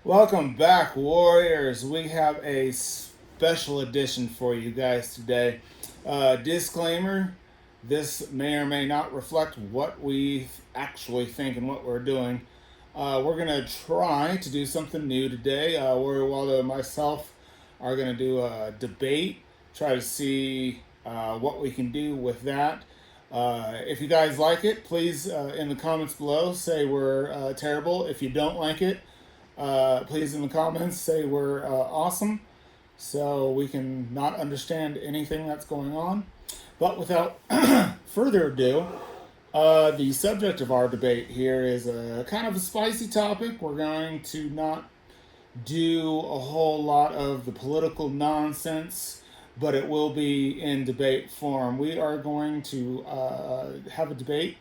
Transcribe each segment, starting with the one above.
Welcome back, Warriors. We have a special edition for you guys today. Disclaimer, this may or may not reflect what we actually think and what we're doing. We're going to try to do something new today. Warrior Waldo and myself are going to do a debate, try to see what we can do with that. If you guys like it, please in the comments below say we're terrible. If you don't like it, please in the comments say we're awesome so we can not understand anything that's going on. But without further ado, the subject of our debate here is a kind of a spicy topic. We're going to not do a whole lot of the political nonsense, but it will be in debate form. We are going to have a debate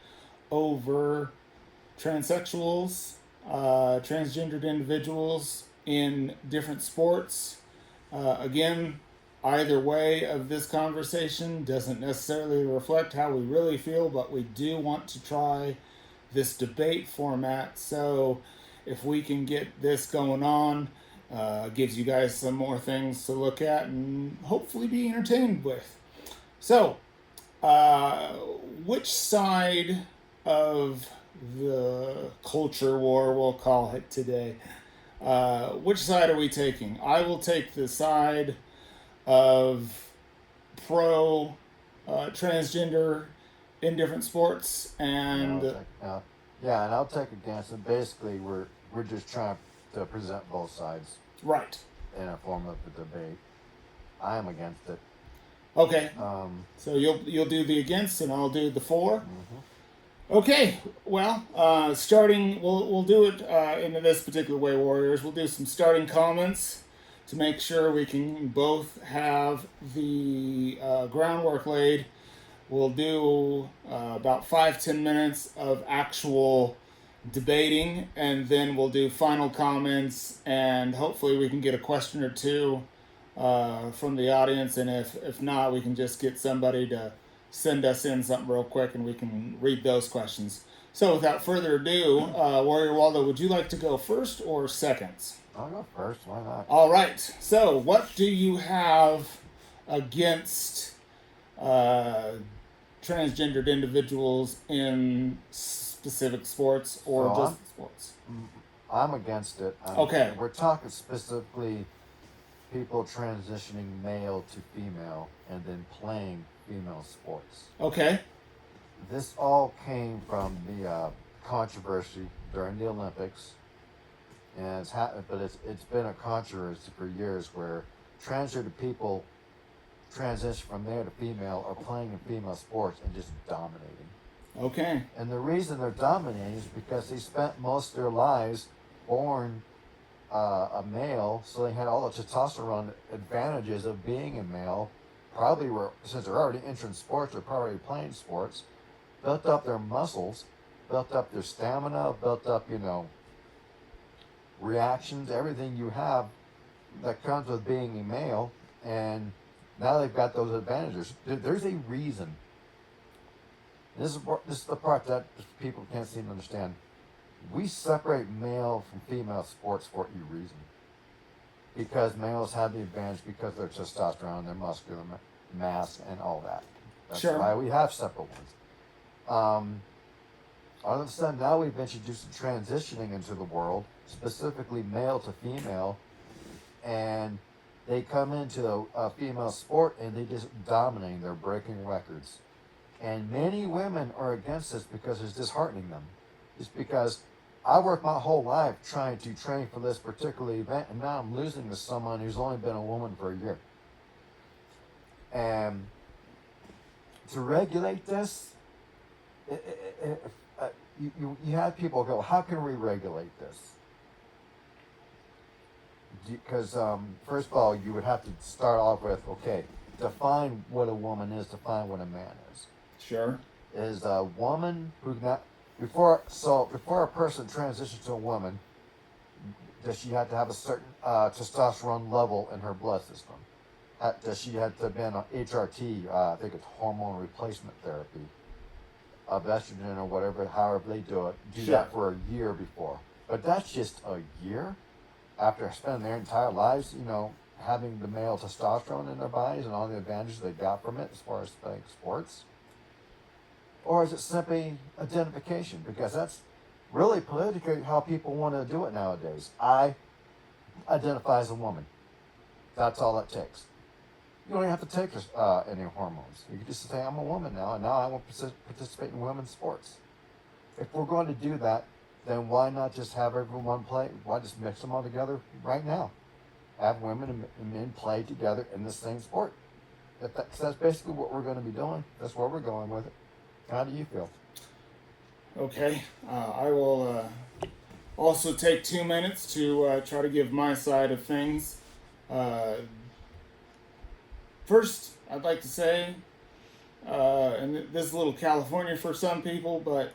over transsexuals, transgendered individuals in different sports. Again, either way of this conversation doesn't necessarily reflect how we really feel, but we do want to try this debate format. So if we can get this going on, gives you guys some more things to look at and hopefully be entertained with. So, uh, which side of the culture war, we'll call it today, which side are we taking? I will take the side of pro transgender in different sports, And I'll and take yeah, and I'll take against it. Basically, we're just trying to present both sides right. in a form of the debate. I am against it. Okay, Um, so you'll do the against, and I'll do the for. mhm. Okay, well, starting, we'll do it in this particular way, Warriors. We'll do some starting comments to make sure we can both have the groundwork laid. We'll do about 5-10 minutes of actual debating, and then we'll do final comments, and hopefully we can get a question or two from the audience. And if not, we can just get somebody to send us in something real quick, and we can read those questions. So without further ado, Warrior Waldo, would you like to go first or second? I'll go first. Why not? All right. So what do you have against uh, transgendered individuals in specific sports or So just sports? mm, I'm against it. Okay. We're talking specifically people transitioning male to female and then playing female sports. Okay. This all came from the controversy during the Olympics, and but it's been a controversy for years where transgender people transition from male to female are playing in female sports and just dominating. Okay. And the reason they're dominating is because they spent most of their lives born a male, so they had all the testosterone advantages of being a male. Probably were, since they're already entering sports, they're probably playing sports, built up their muscles, built up their stamina, built up, reactions, everything you have that comes with being a male, and now they've got those advantages. There's a reason. This is the part that people can't seem to understand. We separate male from female sports for a reason. Because males have the advantage because of their testosterone, their muscular mass, and all that. That's Sure. why we have separate ones. All of a sudden, now we've introduced transitioning into the world, specifically male to female, and they come into a female sport and they just dominate. They're breaking records. And many women are against this because it's disheartening them. It's because I worked my whole life trying to train for this particular event, and now I'm losing to someone who's only been a woman for a year. And to regulate this, you have people go, how can we regulate this? Because first of all, you would have to start off with, okay, define what a woman is, define what a man is. Sure. Is a woman who not before a person transitions to a woman, does she have to have a certain testosterone level in her blood system? Does she have to have been on HRT? I think it's hormone replacement therapy, of estrogen or whatever, however they do it. Do Sure. that for a year before, but that's just a year. after spending their entire lives, having the male testosterone in their bodies and all the advantages they got from it as far as playing sports? Or is it simply identification? Because that's really politically how people want to do it nowadays. I identify as a woman. That's all it takes. You don't even have to take any hormones. You can just say, I'm a woman now, and now I want to participate in women's sports. If we're going to do that, then why not just have everyone play? Why just mix them all together right now? Have women and men play together in the same sport. That's basically what we're going to be doing. That's where we're going with it. How do you feel? Okay, I will also take 2 minutes to try to give my side of things. Uh, First, I'd like to say, and this is a little California for some people, but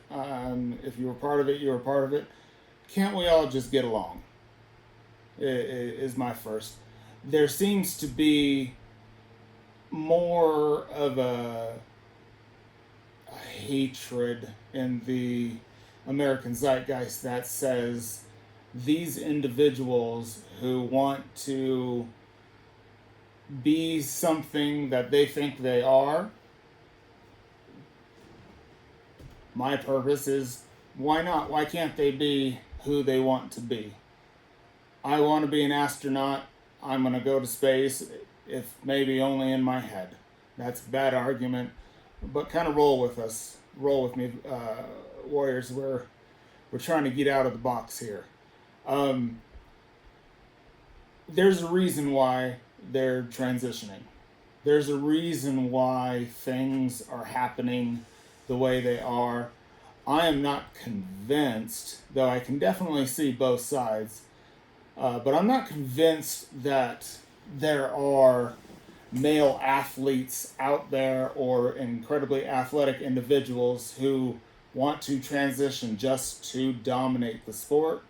if you were part of it, you were part of it. Can't we all just get along? Is my first. There seems to be more of a hatred in the American zeitgeist that says these individuals who want to be something that they think they are. My purpose is, why not? Why can't they be who they want to be? I want to be an astronaut. I'm going to go to space, if maybe only in my head. That's a bad argument, but kind of roll with us. Roll with me, warriors. We're trying to get out of the box here. There's a reason why they're transitioning. There's a reason why things are happening the way they are. I am not convinced, though I can definitely see both sides, but I'm not convinced that there are male athletes out there or incredibly athletic individuals who want to transition just to dominate the sport.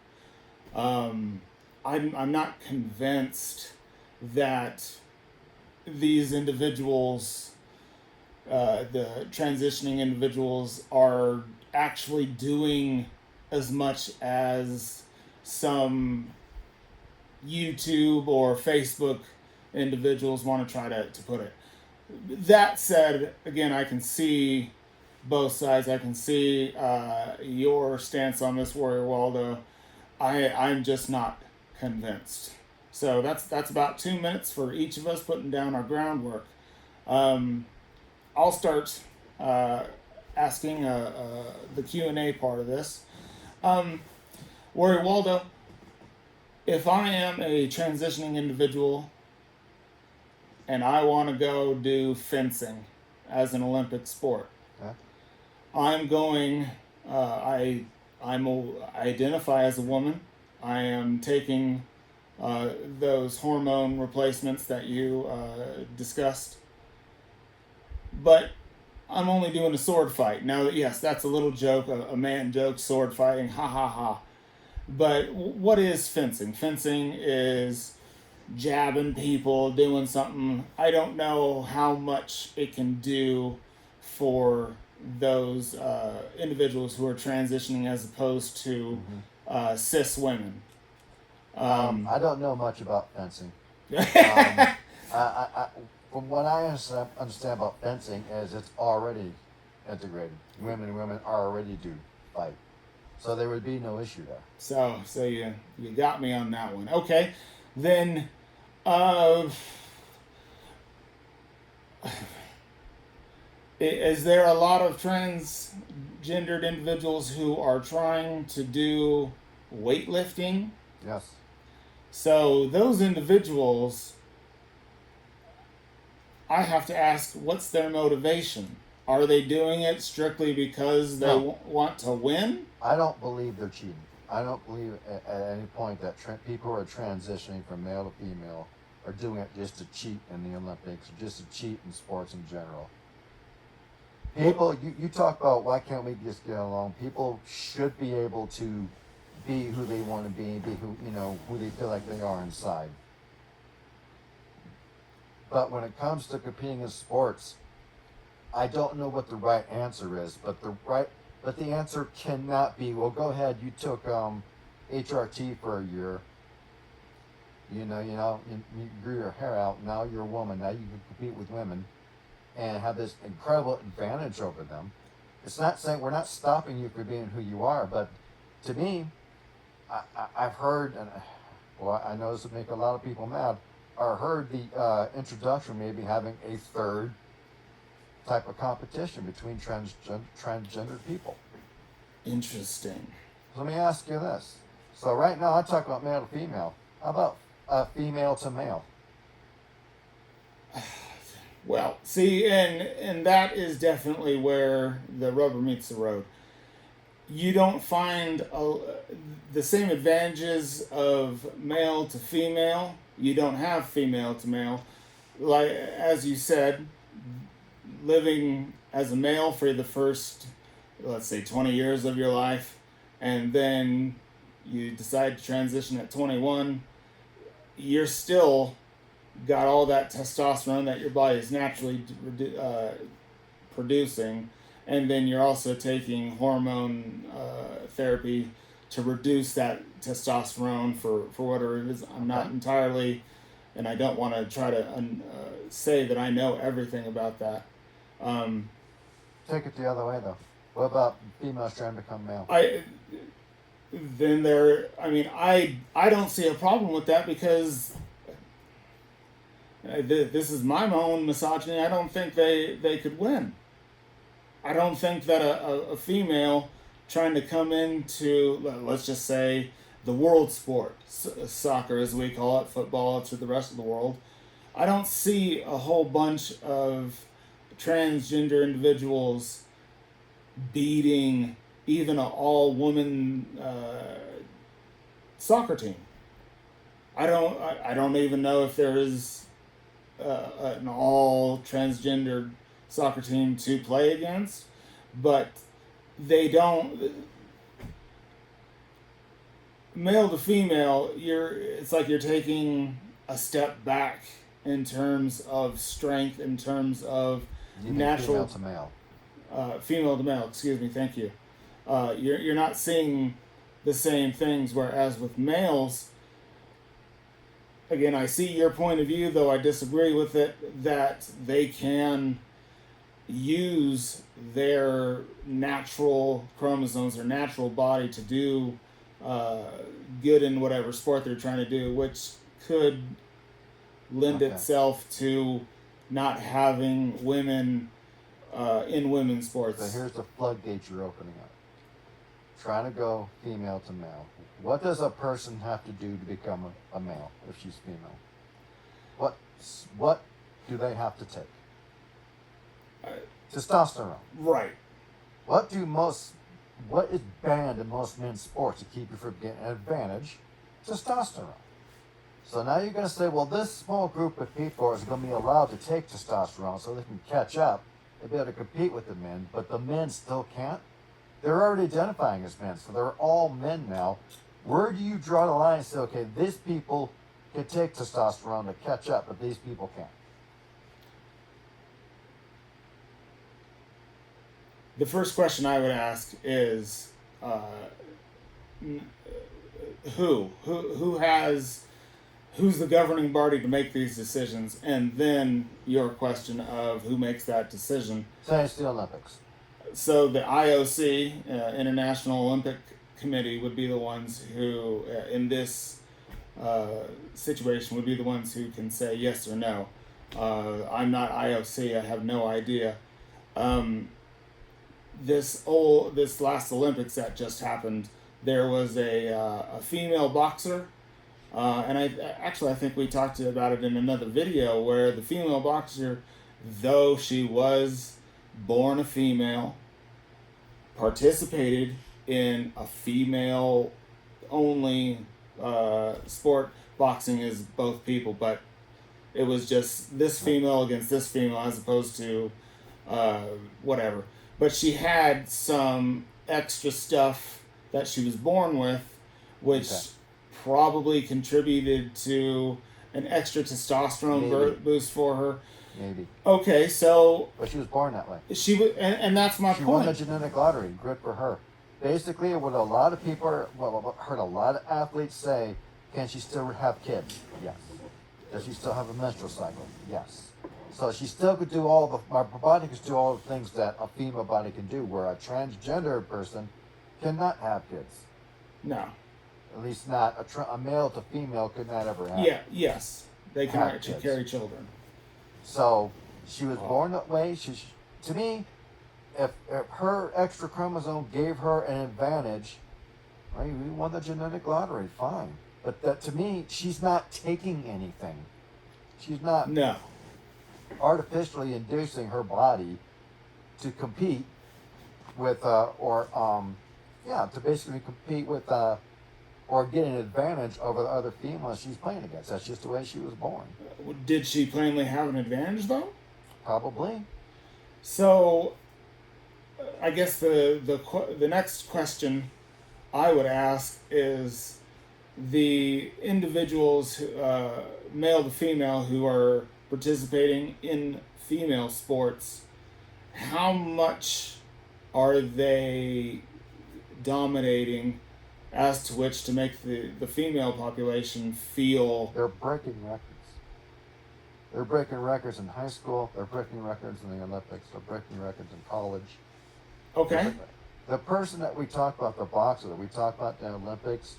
I'm not convinced that these individuals, the transitioning individuals, are actually doing as much as some YouTube or Facebook individuals want to try to put it. That said, again, I can see both sides. I can see your stance on this, Warrior Waldo. I'm just not convinced. So that's about 2 minutes for each of us putting down our groundwork. I'll start asking the Q&A part of this. Warrior Waldo, if I am a transitioning individual and I want to go do fencing as an Olympic sport, Huh? I'm going. I identify as a woman. I am taking those hormone replacements that you discussed, but I'm only doing a sword fight. Now, yes, that's a little joke, a man joke, sword fighting, ha ha ha. But what is fencing? Fencing is jabbing people, doing something. I don't know how much it can do for those individuals who are transitioning as opposed to cis women. I don't know much about fencing. I, from what I understand about fencing is it's already integrated. Women and women already do fight. So there would be no issue there. So you got me on that one. Okay, then is there a lot of transgendered individuals who are trying to do weightlifting? Yes. So those individuals, I have to ask, what's their motivation? Are they doing it strictly because they No. want to win? I don't believe they're cheating. I don't believe at any point that people who are transitioning from male to female are doing it just to cheat in the Olympics or just to cheat in sports in general. People, you talk about why can't we just get along? People should be able to be who they want to be who they feel like they are inside. But when it comes to competing in sports, I don't know what the right answer is, but the answer cannot be, well, go ahead, you took HRT for a year, You grew your hair out. Now you're a woman. Now you can compete with women and have this incredible advantage over them. It's not saying we're not stopping you from being who you are, but to me, I've heard, and well, I know this would make a lot of people mad. I heard the introduction maybe having a third type of competition between transgendered people. Interesting. So let me ask you this. So right now I talk about male to female. How about female to male? Well, see, and that is definitely where the rubber meets the road. You don't find the same advantages of male to female. You don't have female to male. Like as you said, living as a male for the first, let's say, 20 years of your life, and then you decide to transition at 21, you're still got all that testosterone that your body is naturally producing, and then you're also taking hormone therapy to reduce that testosterone for whatever it is. I'm not entirely, and I don't want to try to say that I know everything about that. Take it the other way though. What about females trying to become male? I don't see a problem with that because this is my own misogyny. I don't think they could win. I don't think that a female trying to come into, let's just say, the world sport, soccer as we call it, football to the rest of the world, I don't see a whole bunch of transgender individuals beating even an all-woman soccer team. I don't even know if there is an all transgendered soccer team to play against, but they don't. Male to female, it's like you're taking a step back in terms of strength, in terms of natural female to male. Female to male. Excuse me. Thank you. You're not seeing the same things, whereas with males, again, I see your point of view, though I disagree with it, that they can use their natural chromosomes, their natural body to do good in whatever sport they're trying to do, which could lend itself to not having women in women's sports. So here's the floodgates you're opening up. Trying to go female to male. What does a person have to do to become a male if she's female? What do they have to take? Testosterone. Right. What is banned in most men's sports to keep you from getting an advantage? Testosterone. So now you're going to say, well, this small group of people is going to be allowed to take testosterone so they can catch up and be able to compete with the men, but the men still can't? They're already identifying as men, so they're all men now. Where do you draw the line and say, okay, these people can take testosterone to catch up, but these people can't? The first question I would ask is, who's the governing body to make these decisions, and then your question of who makes that decision. Say it's the Olympics. So the IOC, International Olympic Committee, would be the ones who, in this situation, would be the ones who can say yes or no. I'm not IOC. I have no idea. This last Olympics that just happened, there was a female boxer, and I think we talked about it in another video, where the female boxer, though she was born a female, participated in a female only sport. Boxing is both people, but it was just this female against this female as opposed to whatever. But she had some extra stuff that she was born with, which probably contributed to an extra testosterone boost for her. Maybe. Okay, so. But she was born that way. She was, and that's my point. She won the genetic lottery. Good for her. Basically, what a lot of people, heard a lot of athletes say, Can she still have kids? Yes. Does she still have a menstrual cycle? Yes. So she still could do my body could do all the things that a female body can do, where a transgender person cannot have kids. No. At least not a male to female could not ever have. Yeah. Yes. They can have actually kids. carry children. So she was born that way. To me, if her extra chromosome gave her an advantage, right, we won the genetic lottery, fine. But that, to me, she's not taking anything. She's not No. artificially inducing her body to compete with, to basically compete with, or get an advantage over the other females she's playing against. That's just the way she was born. Did she plainly have an advantage, though? Probably. So, I guess the next question I would ask is the individuals, male to female, who are participating in female sports, how much are they dominating as to which to make the female population feel... They're breaking records. They're breaking records in high school. They're breaking records in the Olympics. They're breaking records in college. Okay. The person that we talk about, the boxer that we talk about in the Olympics,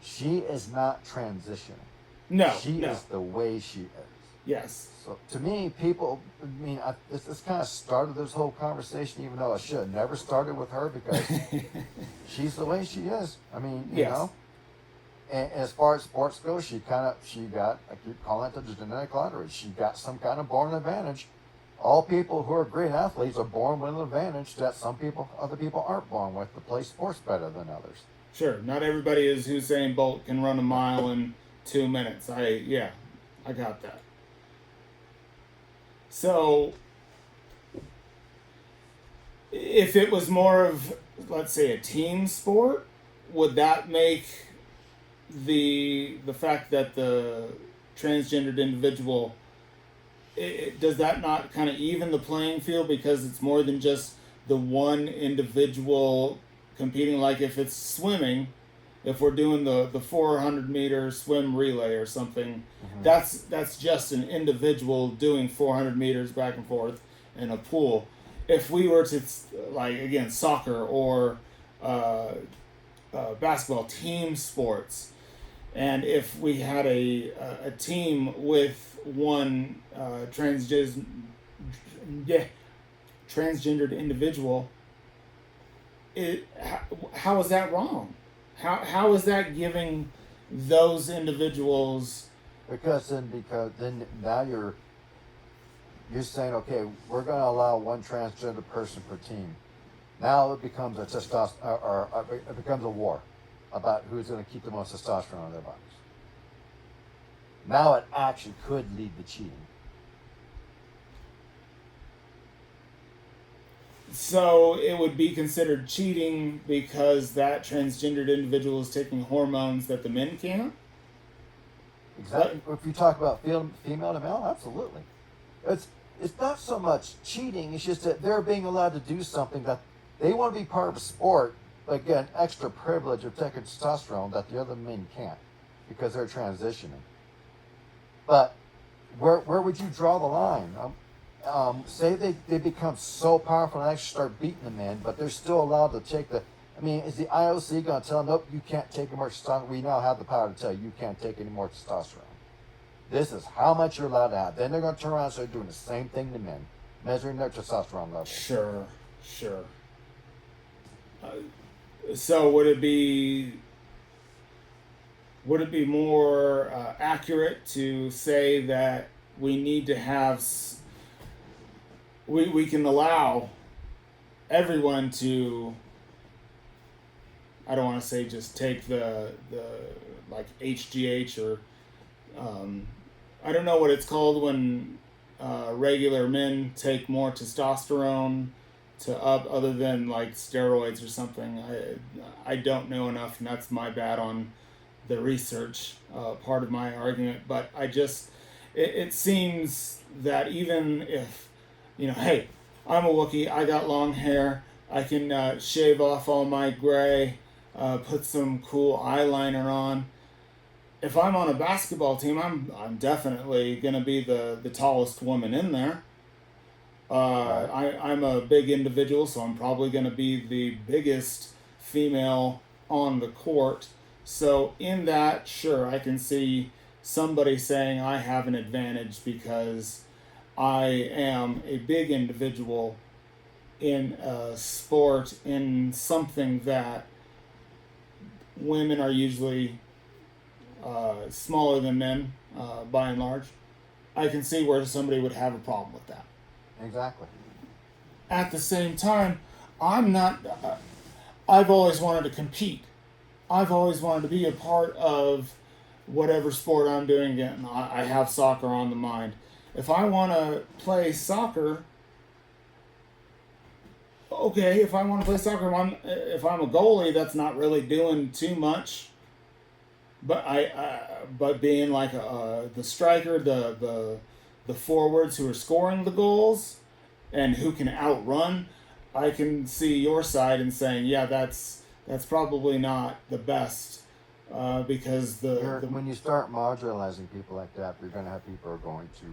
she is not transitioning. No. She is the way she is. Yes. So to me, people, this kind of started this whole conversation, even though it should have never started with her, because she's the way she is. I mean, you know. And as far as sports goes, she got, I keep calling it the genetic lottery. She got some kind of born advantage. All people who are great athletes are born with an advantage that other people aren't born with, to play sports better than others. Sure, not everybody is Usain Bolt, can run a mile in 2 minutes. I got that. So, if it was more of, let's say, a team sport, would that make the fact that the transgendered individual, does that not kind of even the playing field, because it's more than just the one individual competing? Like if it's swimming, if we're doing the 400-meter swim relay or something, that's just an individual doing 400 meters back and forth in a pool. If we were to, like, again, soccer or basketball, team sports, and if we had a team with one transgendered individual, how is that wrong? How is that giving those individuals? Because then now you're saying, okay, we're going to allow one transgender person per team. Now it becomes a it becomes a war about who's going to keep the most testosterone in their bodies. Now it actually could lead to cheating. So it would be considered cheating because that transgendered individual is taking hormones that the men can't? Exactly. If you talk about female to male, absolutely. It's not so much cheating, it's just that they're being allowed to do something that they want to be part of a sport, but get an extra privilege of taking testosterone that the other men can't because they're transitioning. But where would you draw the line? Say they become so powerful and actually start beating the men, but they're still allowed to take is the IOC going to tell them, nope, you can't take any more testosterone? We now have the power to tell you can't take any more testosterone. This is how much you're allowed to have. Then they're going to turn around and start doing the same thing to men, measuring their testosterone levels. Sure. So would it be more accurate to say that we need to have, we can allow everyone to, I don't want to say just take the like HGH or I don't know what it's called when regular men take more testosterone to up, other than like steroids or something. I don't know enough, and that's my bad on the research part of my argument. But it seems that even if, hey, I'm a Wookie, I got long hair, I can shave off all my gray, put some cool eyeliner on. if I'm on a basketball team, I'm definitely gonna be the tallest woman in there. Right. I'm a big individual, so I'm probably gonna be the biggest female on the court. So in that, sure, I can see somebody saying I have an advantage because I am a big individual in a sport, in something that women are usually smaller than men by and large. I can see where somebody would have a problem with that. Exactly. At the same time, I'm not. I've always wanted to compete. I've always wanted to be a part of whatever sport I'm doing. Again, I have soccer on the mind. If I want to play soccer, okay. If I want to play soccer, if I'm a goalie, that's not really doing too much. But being like the striker, the forwards who are scoring the goals, and who can outrun, I can see your side and saying, yeah, that's probably not the best because When you start marginalizing people like that, you're going to have people who are going to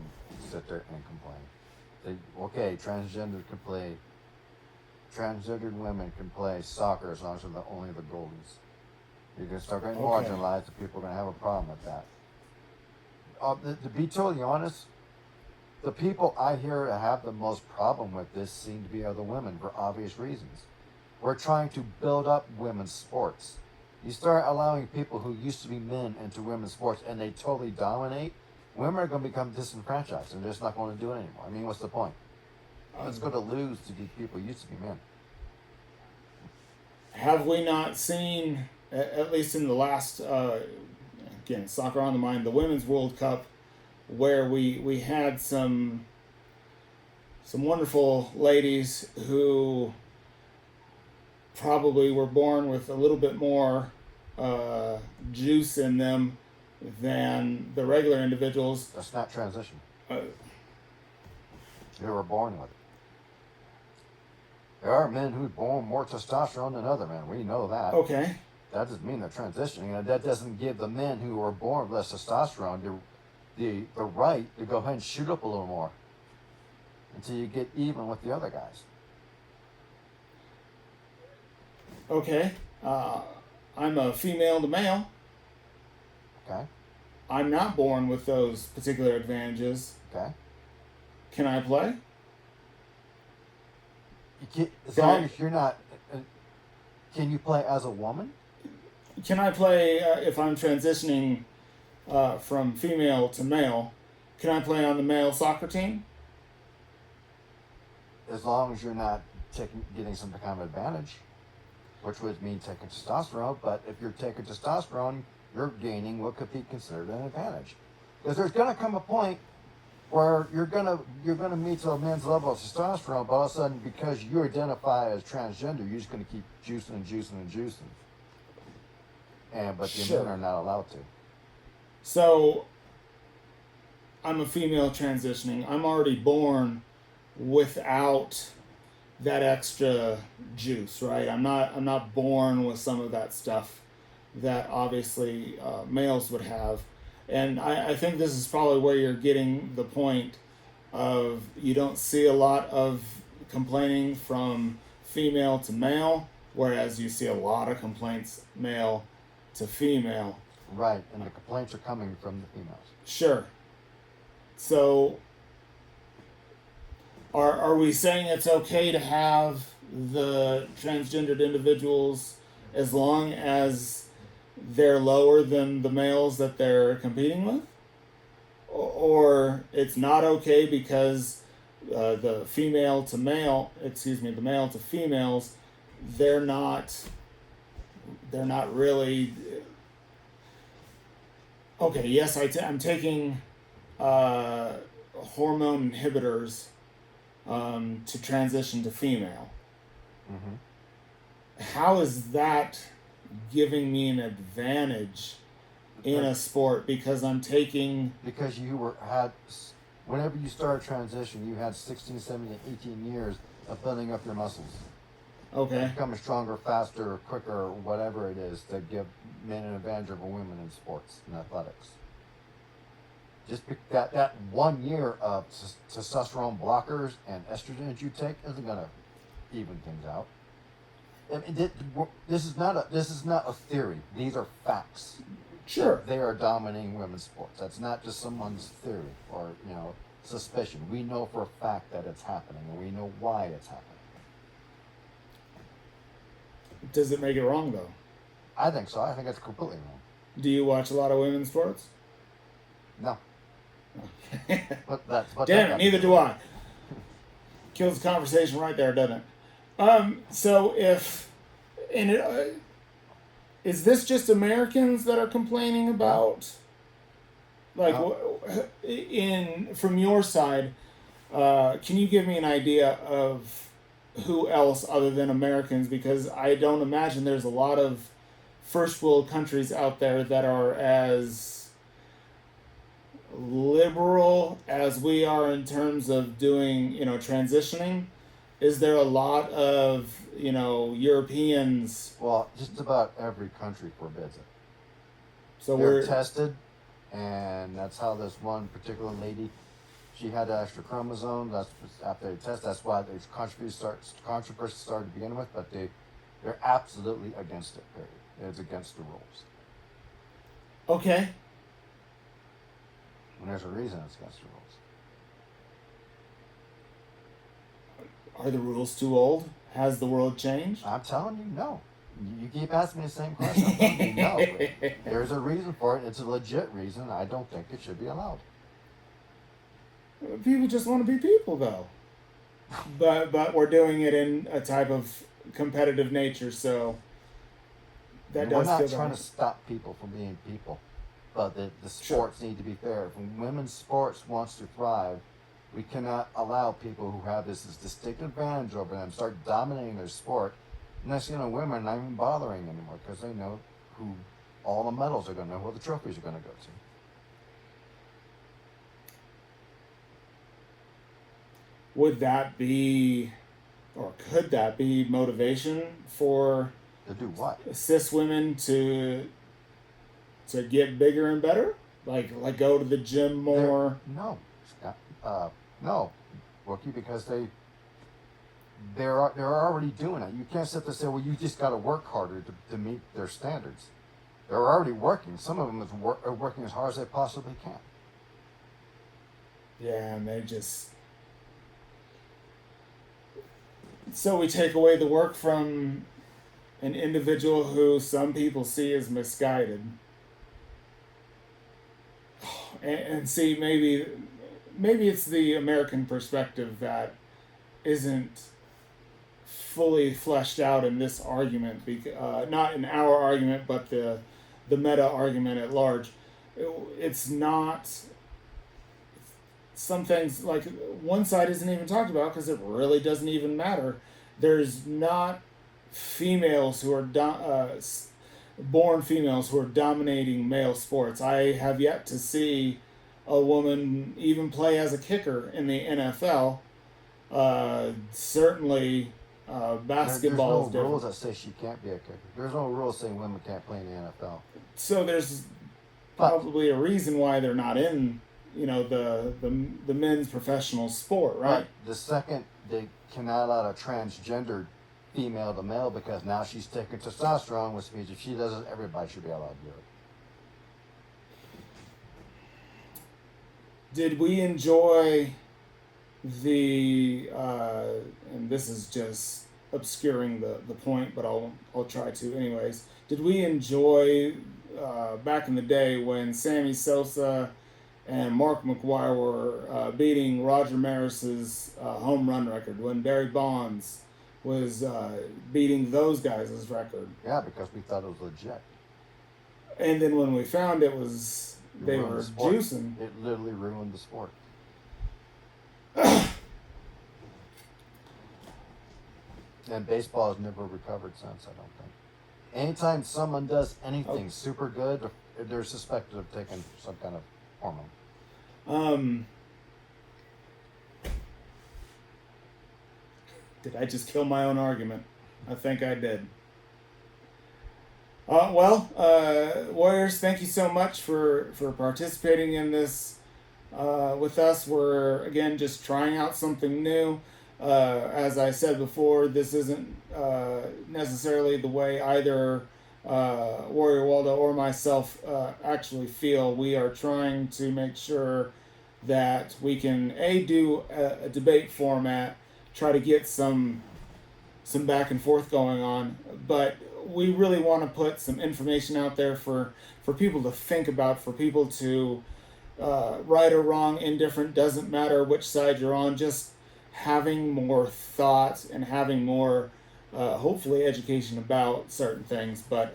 sit there and complain. Okay, transgendered women can play soccer as long as they're only the goalies. You're going to start getting Okay. marginalized, and people are going to have a problem with that. To be totally honest, the people I hear have the most problem with this seem to be other women for obvious reasons. We're trying to build up women's sports. You start allowing people who used to be men into women's sports and they totally dominate, women are going to become disenfranchised and they're just not going to do it anymore. I mean, what's the point? It's going to lose to these people who used to be men. Have we not seen, at least in the last, again, soccer on the mind, the Women's World Cup, where we had some wonderful ladies who probably were born with a little bit more juice in them than the regular individuals. That's not transition. Uh, They were born with it. There are men who are born more testosterone than other men. We know that. okay. That doesn't mean they're transitioning. And that doesn't give the men who are born with less testosterone the right to go ahead and shoot up a little more until you get even with the other guys. Okay. I'm a female to male. Okay? I'm not born with those particular advantages. Okay? Can I play? As long as you're not... Can you play as a woman? Can I play if I'm transitioning from female to male? Can I play on the male soccer team? As long as you're not getting some kind of advantage, which would mean taking testosterone. But if you're taking testosterone, you're gaining what could be considered an advantage. Because there's going to come a point where you're gonna meet a man's level of testosterone, but all of a sudden, because you identify as transgender, you're just gonna keep juicing and juicing and juicing. But the Sure. men are not allowed to. So I'm a female transitioning. I'm already born without that extra juice, right? I'm not born with some of that stuff that obviously males would have. And I think this is probably where you're getting the point of you don't see a lot of complaining from female to male, whereas you see a lot of complaints male to female. Right, and the complaints are coming from the females. Sure. So are we saying it's okay to have the transgendered individuals as long as they're lower than the males that they're competing with? Or it's not okay because the male to females, they're not really okay. Yes, I'm taking hormone inhibitors to transition to female. Mm-hmm. How is that giving me an advantage in a sport because I'm taking... Because whenever you start a transition, you had 16, 17, 18 years of building up your muscles. Okay. becoming stronger, faster, quicker, whatever it is to give men an advantage over women in sports and athletics. Just that 1 year of testosterone blockers and estrogen that you take isn't gonna even things out. I mean, this is not a theory. These are facts. Sure. They are dominating women's sports. That's not just someone's theory or suspicion. We know for a fact that it's happening, and we know why it's happening. Does it make it wrong though? I think so. I think it's completely wrong. Do you watch a lot of women's sports? No. Damn it, neither do I. Kills the conversation right there, doesn't it? So if and it, is this just Americans that are complaining about, like, in from your side? Can you give me an idea of who else other than Americans? Because I don't imagine there's a lot of first world countries out there that are as liberal as we are in terms of doing, transitioning. Is there a lot of, Europeans? Well, just about every country forbids it. So They're we're tested, and that's how this one particular lady, she had extra chromosomes. That's after they test. That's why there's controversy started to begin with. But they're absolutely against it. Period. It's against the rules. okay. And there's a reason it's against the rules. Are the rules too old? Has the world changed? I'm telling you, no. You keep asking me the same question. I'm telling you, no. But there's a reason for it. It's a legit reason. I don't think it should be allowed. People just want to be people, though. But we're doing it in a type of competitive nature, so that We're does not feel trying that to stop people from being people, but the sports need to be fair. If women's sports wants to thrive, we cannot allow people who have this distinct advantage over them start dominating their sport. Next thing you know, women are not even bothering anymore because they know who all the medals are going to know, who the trophies are going to go to. Would that be, or could that be motivation for To do what? cis women to get bigger and better? Like go to the gym more? No, Scott. No, Wookie, because they're already doing it. You can't sit there and say, well, you just got to work harder to meet their standards. They're already working. Some of them are working as hard as they possibly can. Yeah, and they just. So we take away the work from an individual who some people see as misguided. And see, maybe it's the American perspective that isn't fully fleshed out in this argument, not in our argument, but the meta argument at large. It's not. Some things, like, one side isn't even talked about because it really doesn't even matter. There's not females who are born females who are dominating male sports. I have yet to see a woman even play as a kicker in the NFL. Certainly, basketball is There's no different. rules that say she can't be a kicker. There's no rules saying women can't play in the NFL. So there's probably a reason why they're not in, the men's professional sport, right? But the second they cannot allow a transgender female to male because now she's taking testosterone, which means if she does it, everybody should be allowed to do it. Did we enjoy the and this is just obscuring the point, but I'll try to anyways. Did we enjoy back in the day when Sammy Sosa and Mark McGwire were beating Roger Maris's home run record, when Barry Bonds was beating those guys' record? Yeah, because we thought it was legit. And then when we found it was they Ruined were the sport. juicing. It literally ruined the sport. And baseball has never recovered since, I don't think. Anytime someone does anything super good, they're suspected of taking some kind of hormone. Did I just kill my own argument? I think I did. Warriors, thank you so much for participating in this with us. We're again just trying out something new. As I said before, this isn't necessarily the way either Warrior Waldo or myself actually feel. We are trying to make sure that we can do a debate format, try to get some back and forth going on, but we really want to put some information out there for people to think about, for people to right or wrong, indifferent, doesn't matter which side you're on, just having more thought and having more, hopefully, education about certain things. But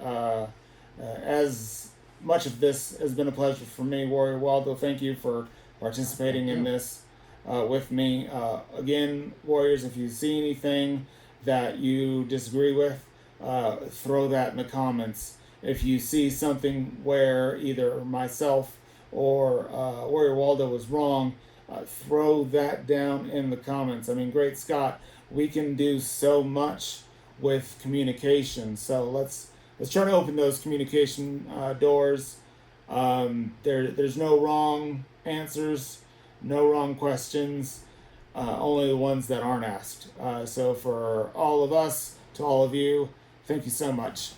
as much of this has been a pleasure for me, Warrior Waldo, thank you for participating Thank in you. this with me. Again, Warriors, if you see anything that you disagree with, throw that in the comments. If you see something where either myself or Warrior Waldo was wrong, throw that down in the comments. I mean, great Scott, we can do so much with communication. So let's try to open those communication doors. There's no wrong answers, no wrong questions, only the ones that aren't asked. So for all of us, to all of you, thank you so much.